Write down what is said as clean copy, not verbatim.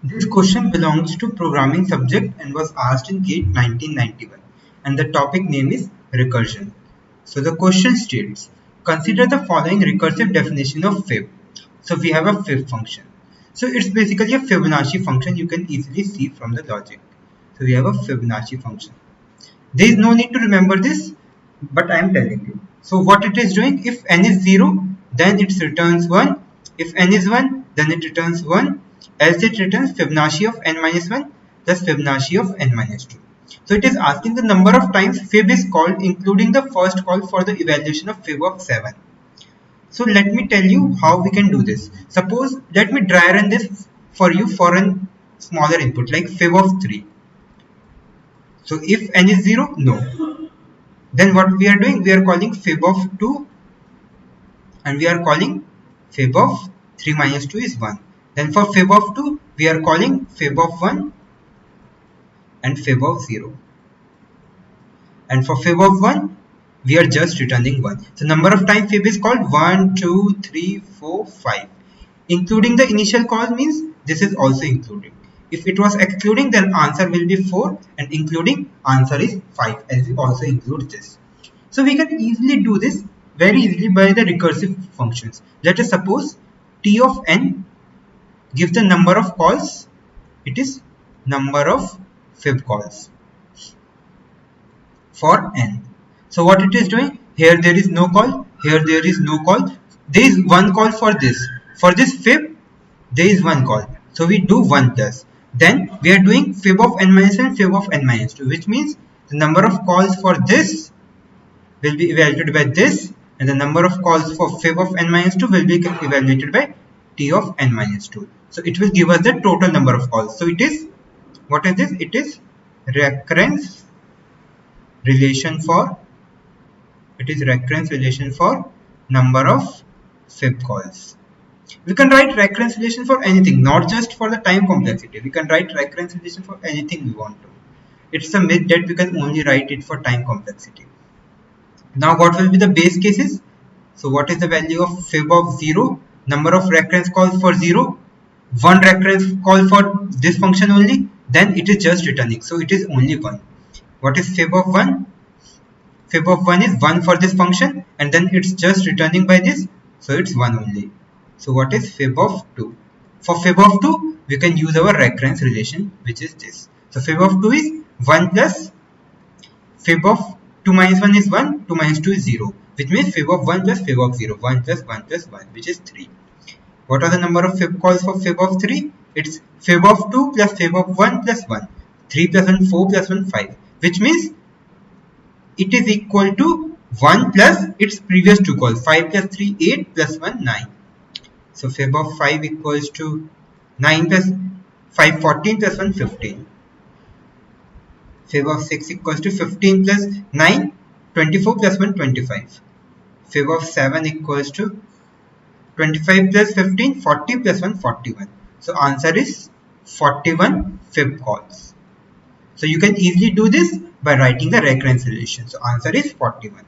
This question belongs to programming subject and was asked in GATE 1991, and the topic name is recursion. So the question states, consider the following recursive definition of fib. So we have a fib function. So it's basically a Fibonacci function, you can easily see from the logic. So we have a Fibonacci function. There is no need to remember this, but I am telling you. So what it is doing, if n is 0, then it returns 1. If n is 1, then it returns 1. Else it returns Fibonacci of n minus 1 plus Fibonacci of n minus 2. So it is asking the number of times fib is called, including the first call for the evaluation of fib of 7. So let me tell you how we can do this. Suppose, let me dry run this for you for a smaller input like fib of 3. So if n is 0, no. Then what we are doing, we are calling fib of 2 and we are calling fib of 3 minus 2 is 1. Then for fib of 2, we are calling fib of 1 and fib of 0. And for fib of 1, we are just returning 1. So number of times fib is called 1, 2, 3, 4, 5. Including the initial call means this is also including. If it was excluding, then answer will be 4, and including answer is 5, as we also include this. So we can easily do this very easily by the recursive functions. Let us suppose t of n gives the number of calls, it is number of fib calls for n. So what it is doing, here there is no call, here there is no call, there is one call for this. For this fib, there is one call. So we do 1 plus. Then we are doing fib of n minus 1, fib of n minus 2, which means the number of calls for this will be evaluated by this, and the number of calls for fib of n minus 2 will be evaluated by t of n minus 2. So it will give us the total number of calls. So it is, what is this? It is recurrence relation for, it is recurrence relation for number of fib calls. We can write recurrence relation for anything, not just for the time complexity. We can write recurrence relation for anything we want to. It's a myth that we can only write it for time complexity. Now what will be the base cases? So what is the value of fib of 0? Number of recurrence calls for 0. One recurrence call for this function only. Then it is just returning. So it is only 1. What is fib of 1? Fib of 1 is 1 for this function, and then it's just returning by this. So it's 1 only. So what is fib of 2? For fib of 2, we can use our recurrence relation, which is this. So fib of 2 is 1 plus fib of 2 minus 1 is 1, 2 minus 2 is 0, which means fib of 1 plus fib of 0, 1 plus 1 plus 1, which is 3. What are the number of fib calls for fib of 3? It's fib of 2 plus fib of 1 plus 1, 3 plus 1, 4 plus 1, 5, which means it is equal to 1 plus its previous two calls, 5 plus 3, 8 plus 1, 9. So fib of 5 equals to 9 plus 5, 14 plus 1, 15. Fib of 6 equals to 15 plus 9, 24 plus 1, 25. Fib of 7 equals to 25 plus 15, 40 plus 1, 41. So answer is 41 fib calls. So you can easily do this by writing the recurrence relation. So answer is 41.